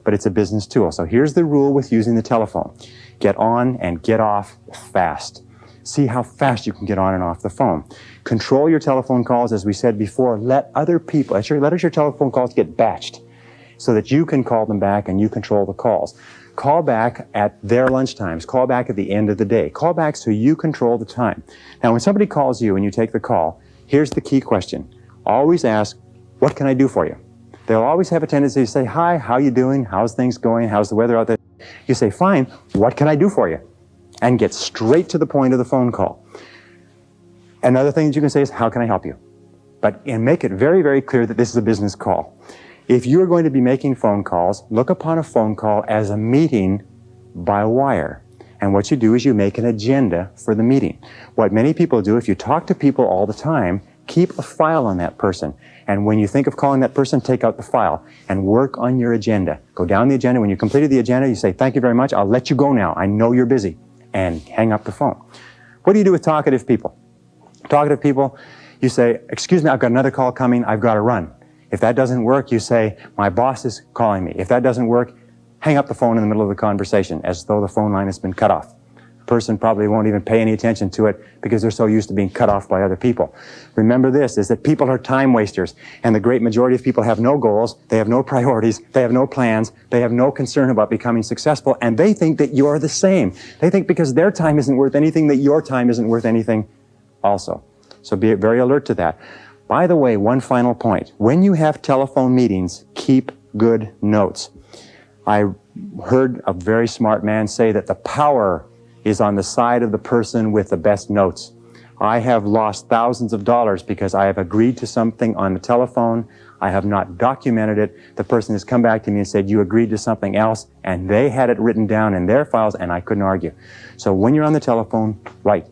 but it's a business tool. So here's the rule with using the telephone. Get on and get off fast. See how fast you can get on and off the phone. Control your telephone calls, as we said before. Let other people, let your telephone calls get batched so that you can call them back and you control the calls. Call back at their lunchtimes. Call back at the end of the day. Call back so you control the time. Now, when somebody calls you and you take the call, here's the key question. Always ask, what can I do for you? They'll always have a tendency to say, hi, how you doing? How's things going? How's the weather out there? You say, fine, what can I do for you? And get straight to the point of the phone call. Another thing that you can say is, how can I help you? And make it very, very clear that this is a business call. If you're going to be making phone calls, look upon a phone call as a meeting by wire. And what you do is you make an agenda for the meeting. What many people do, if you talk to people all the time, keep a file on that person. And when you think of calling that person, take out the file and work on your agenda. Go down the agenda. When you completed the agenda, you say, thank you very much. I'll let you go now. I know you're busy. And hang up the phone. What do you do with talkative people? Talkative people, you say, excuse me, I've got another call coming. I've got to run. If that doesn't work, you say, my boss is calling me. If that doesn't work, hang up the phone in the middle of the conversation as though the phone line has been cut off. The person probably won't even pay any attention to it because they're so used to being cut off by other people. Remember this, is that people are time wasters, and the great majority of people have no goals, they have no priorities, they have no plans, they have no concern about becoming successful, and they think that you're the same. They think because their time isn't worth anything, that your time isn't worth anything also. So be very alert to that. By the way, one final point. When you have telephone meetings, keep good notes. I heard a very smart man say that the power is on the side of the person with the best notes. I have lost thousands of dollars because I have agreed to something on the telephone. I have not documented it. The person has come back to me and said, you agreed to something else, and they had it written down in their files, and I couldn't argue. So when you're on the telephone, write.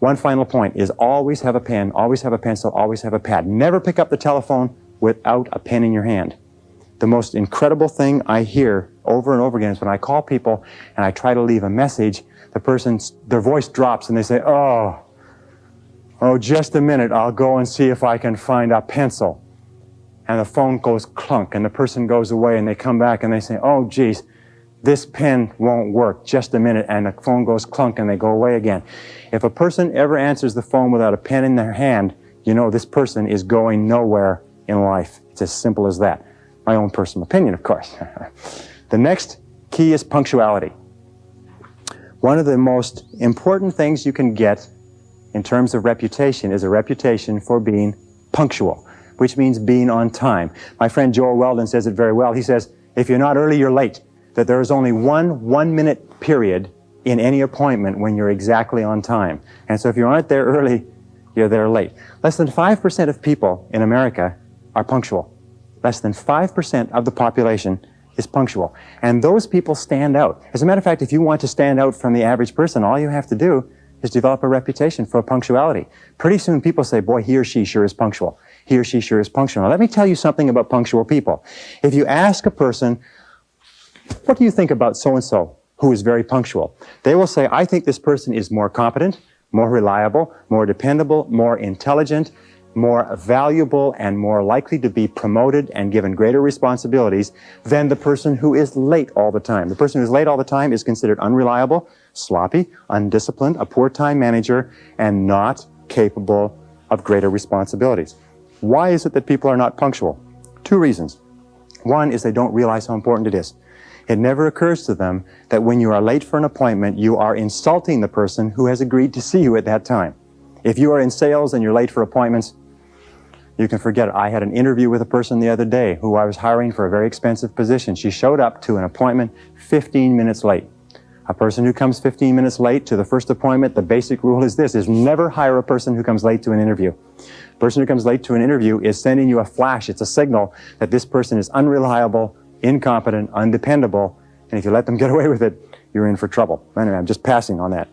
One final point is always have a pen, always have a pencil, always have a pad. Never pick up the telephone without a pen in your hand. The most incredible thing I hear over and over again is when I call people and I try to leave a message, their voice drops and they say, oh, just a minute, I'll go and see if I can find a pencil. And the phone goes clunk and the person goes away and they come back and they say, oh, geez, this pen won't work, just a minute, and the phone goes clunk and they go away again. If a person ever answers the phone without a pen in their hand, you know this person is going nowhere in life. It's as simple as that. My own personal opinion, of course. The next key is punctuality. One of the most important things you can get in terms of reputation is a reputation for being punctual, which means being on time. My friend Joel Weldon says it very well. He says, if you're not early, you're late. That there is only one minute period in any appointment when you're exactly on time. And so if you aren't there early, you're there late. Less than 5% of people in America are punctual. Less than 5% of the population is punctual. And those people stand out. As a matter of fact, if you want to stand out from the average person, all you have to do is develop a reputation for punctuality. Pretty soon people say, boy, he or she sure is punctual. He or she sure is punctual. Now, let me tell you something about punctual people. If you ask a person, what do you think about so-and-so who is very punctual? They will say, I think this person is more competent, more reliable, more dependable, more intelligent, more valuable, and more likely to be promoted and given greater responsibilities than the person who is late all the time. The person who is late all the time is considered unreliable, sloppy, undisciplined, a poor time manager, and not capable of greater responsibilities. Why is it that people are not punctual? Two reasons. One is they don't realize how important it is. It never occurs to them that when you are late for an appointment, you are insulting the person who has agreed to see you at that time. If you are in sales and you're late for appointments, you can forget it. I had an interview with a person the other day who I was hiring for a very expensive position. She showed up to an appointment 15 minutes late. A person who comes 15 minutes late to the first appointment, the basic rule is this, is never hire a person who comes late to an interview. A person who comes late to an interview is sending you a flash. It's a signal that this person is unreliable, incompetent, undependable, and if you let them get away with it, you're in for trouble. Anyway, I'm just passing on that.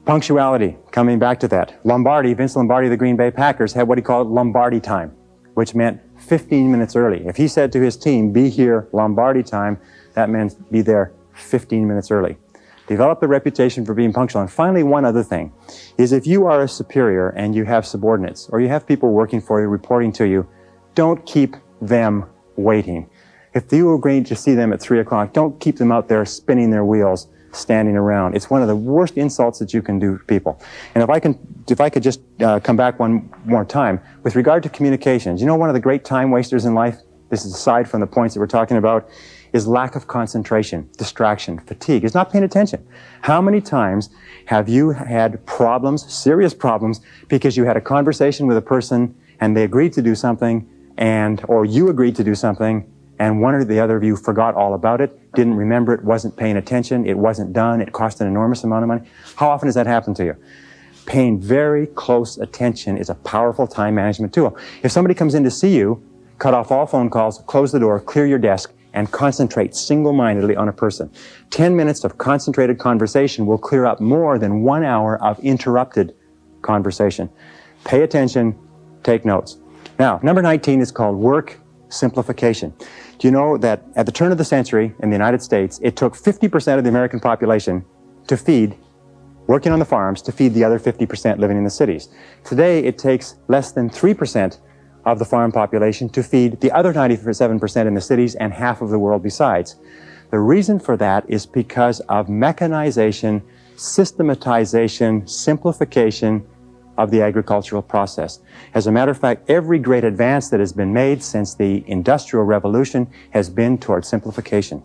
Punctuality, coming back to that. Vince Lombardi of the Green Bay Packers had what he called Lombardi time, which meant 15 minutes early. If he said to his team, be here Lombardi time, that meant be there 15 minutes early. Develop the reputation for being punctual. And finally, one other thing is if you are a superior and you have subordinates or you have people working for you, reporting to you, don't keep them waiting. If you agree to see them at 3 o'clock, don't keep them out there spinning their wheels, standing around. It's one of the worst insults that you can do to people. And if I could just come back one more time, with regard to communications, you know one of the great time wasters in life, this is aside from the points that we're talking about, is lack of concentration, distraction, fatigue. It's not paying attention. How many times have you had problems, serious problems, because you had a conversation with a person and they agreed to do something, or you agreed to do something, and one or the other of you forgot all about it, didn't remember it, wasn't paying attention, it wasn't done, it cost an enormous amount of money? How often does that happen to you? Paying very close attention is a powerful time management tool. If somebody comes in to see you, cut off all phone calls, close the door, clear your desk, and concentrate single-mindedly on a person. 10 minutes of concentrated conversation will clear up more than 1 hour of interrupted conversation. Pay attention, take notes. Now, number 19 is called work simplification. Do you know that at the turn of the century in the United States, it took 50% of the American population to feed, working on the farms, to feed the other 50% living in the cities. Today, it takes less than 3% of the farm population to feed the other 97% in the cities and half of the world besides. The reason for that is because of mechanization, systematization, simplification of the agricultural process. As a matter of fact, every great advance that has been made since the Industrial Revolution has been toward simplification.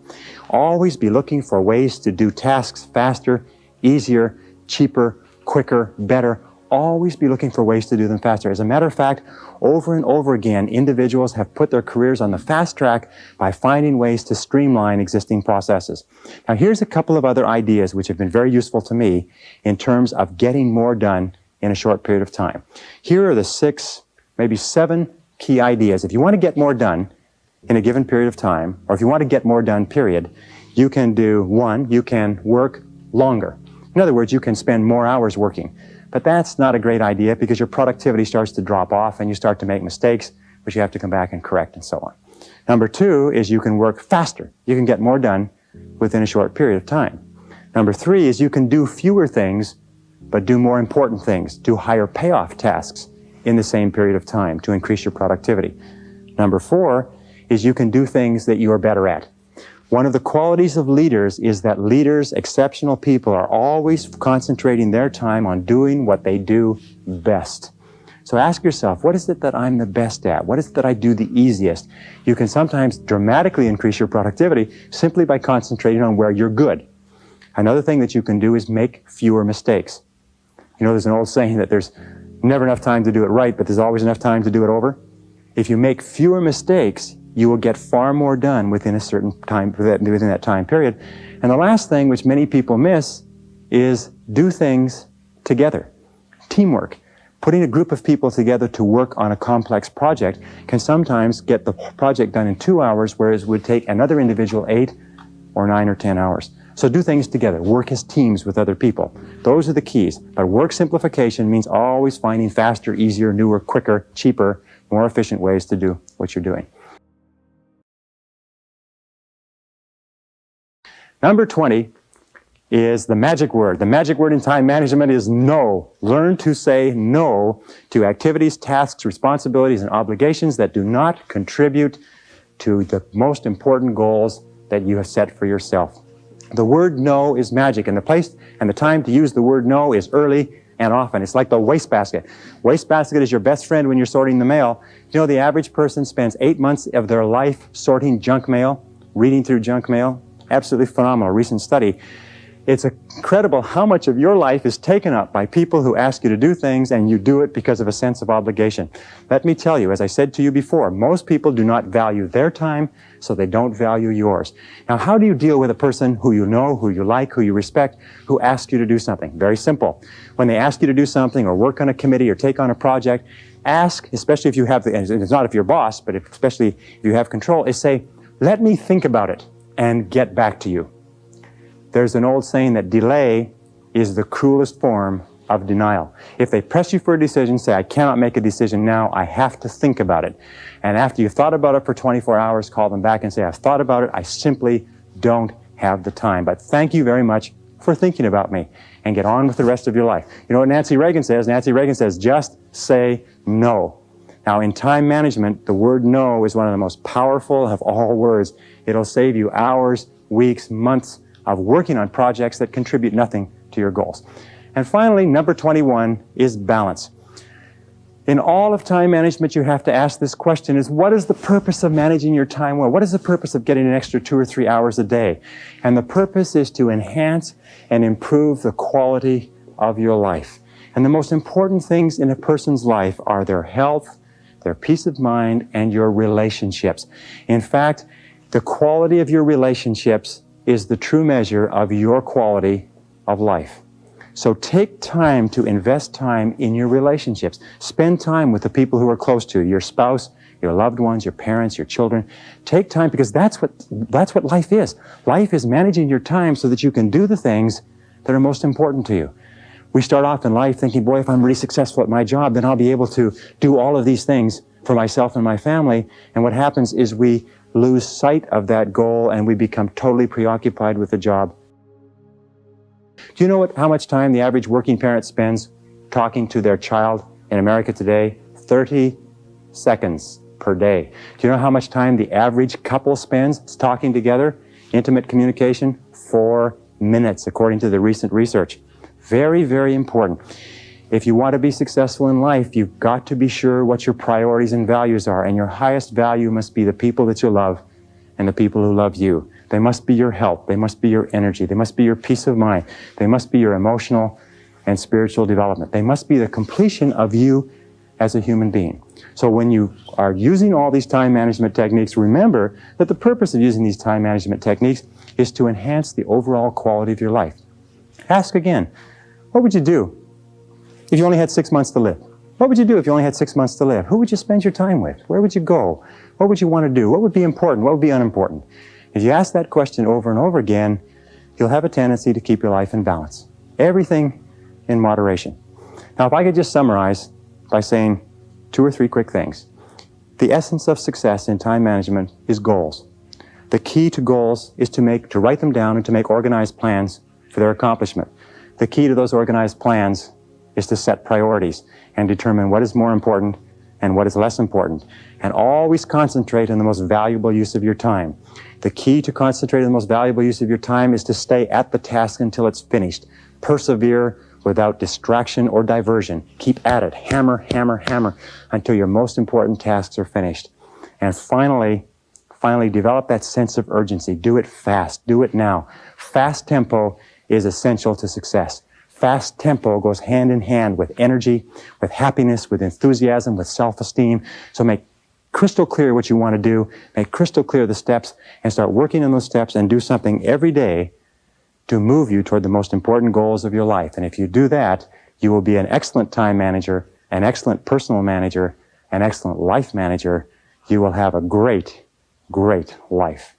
Always be looking for ways to do tasks faster, easier, cheaper, quicker, better. Always be looking for ways to do them faster. As a matter of fact, over and over again, individuals have put their careers on the fast track by finding ways to streamline existing processes. Now, here's a couple of other ideas which have been very useful to me in terms of getting more done in a short period of time. Here are the 6, maybe 7 key ideas. If you want to get more done in a given period of time, or if you want to get more done, period, you can do 1, you can work longer. In other words, you can spend more hours working. But that's not a great idea because your productivity starts to drop off and you start to make mistakes, which you have to come back and correct and so on. Number 2 is you can work faster. You can get more done within a short period of time. Number 3 is you can do fewer things, but do more important things, do higher payoff tasks in the same period of time to increase your productivity. Number 4 is you can do things that you are better at. One of the qualities of leaders is that leaders, exceptional people, are always concentrating their time on doing what they do best. So ask yourself, what is it that I'm the best at? What is it that I do the easiest? You can sometimes dramatically increase your productivity simply by concentrating on where you're good. Another thing that you can do is make fewer mistakes. You know, there's an old saying that there's never enough time to do it right, but there's always enough time to do it over. If you make fewer mistakes, you will get far more done within a certain time, within that time period. And the last thing, which many people miss, is do things together. Teamwork. Putting a group of people together to work on a complex project can sometimes get the project done in 2 hours, whereas it would take another individual 8 or 9 or 10 hours. So do things together. Work as teams with other people. Those are the keys. But work simplification means always finding faster, easier, newer, quicker, cheaper, more efficient ways to do what you're doing. Number 20 is the magic word. The magic word in time management is no. Learn to say no to activities, tasks, responsibilities, and obligations that do not contribute to the most important goals that you have set for yourself. The word no is magic, and the place and the time to use the word no is early and often. It's like the wastebasket. Wastebasket is your best friend when you're sorting the mail. You know, the average person spends 8 months of their life sorting junk mail, reading through junk mail. Absolutely phenomenal, recent study. It's incredible how much of your life is taken up by people who ask you to do things and you do it because of a sense of obligation. Let me tell you, as I said to you before, most people do not value their time, so they don't value yours. Now, how do you deal with a person who you know, who you like, who you respect, who asks you to do something? Very simple. When they ask you to do something or work on a committee or take on a project, ask, especially if you have, and it's not if you're boss, but especially if you have control, is say, let me think about it and get back to you. There's an old saying that delay is the cruelest form of denial. If they press you for a decision, say, I cannot make a decision now, I have to think about it. And after you've thought about it for 24 hours, call them back and say, I've thought about it, I simply don't have the time. But thank you very much for thinking about me, and get on with the rest of your life. You know what Nancy Reagan says? Nancy Reagan says, just say no. Now, in time management, the word no is one of the most powerful of all words. It'll save you hours, weeks, months of working on projects that contribute nothing to your goals. And finally, number 21 is balance. In all of time management, you have to ask this question: is what is the purpose of managing your time well? What is the purpose of getting an extra 2 or 3 hours a day? And the purpose is to enhance and improve the quality of your life. And the most important things in a person's life are their health, their peace of mind, and your relationships. In fact, the quality of your relationships is the true measure of your quality of life. So take time to invest time in your relationships. Spend time with the people who are close to you, your spouse, your loved ones, your parents, your children. Take time, because that's what life is. Life is managing your time so that you can do the things that are most important to you. We start off in life thinking, boy, if I'm really successful at my job, then I'll be able to do all of these things for myself and my family. And what happens is we lose sight of that goal and we become totally preoccupied with the job. Do you know how much time the average working parent spends talking to their child in America today? 30 seconds per day. Do you know how much time the average couple spends talking together? Intimate communication? 4 minutes, according to the recent research. Very, very important. If you want to be successful in life, you've got to be sure what your priorities and values are. And your highest value must be the people that you love and the people who love you. They must be your health. They must be your energy. They must be your peace of mind. They must be your emotional and spiritual development. They must be the completion of you as a human being. So when you are using all these time management techniques, remember that the purpose of using these time management techniques is to enhance the overall quality of your life. Ask again, what would you do if you only had 6 months to live? What would you do if you only had 6 months to live? Who would you spend your time with? Where would you go? What would you want to do? What would be important? What would be unimportant? If you ask that question over and over again, you'll have a tendency to keep your life in balance. Everything in moderation. Now, if I could just summarize by saying 2 or 3 quick things. The essence of success in time management is goals. The key to goals is to write them down and to make organized plans for their accomplishment. The key to those organized plans is to set priorities and determine what is more important and what is less important. And always concentrate on the most valuable use of your time. The key to concentrate on the most valuable use of your time is to stay at the task until it's finished. Persevere without distraction or diversion. Keep at it. Hammer, hammer, hammer until your most important tasks are finished. And finally, develop that sense of urgency. Do it fast. Do it now. Fast tempo is essential to success. Fast tempo goes hand in hand with energy, with happiness, with enthusiasm, with self-esteem. So make crystal clear what you want to do, make crystal clear the steps, and start working on those steps and do something every day to move you toward the most important goals of your life. And if you do that, you will be an excellent time manager, an excellent personal manager, an excellent life manager. You will have a great, great life.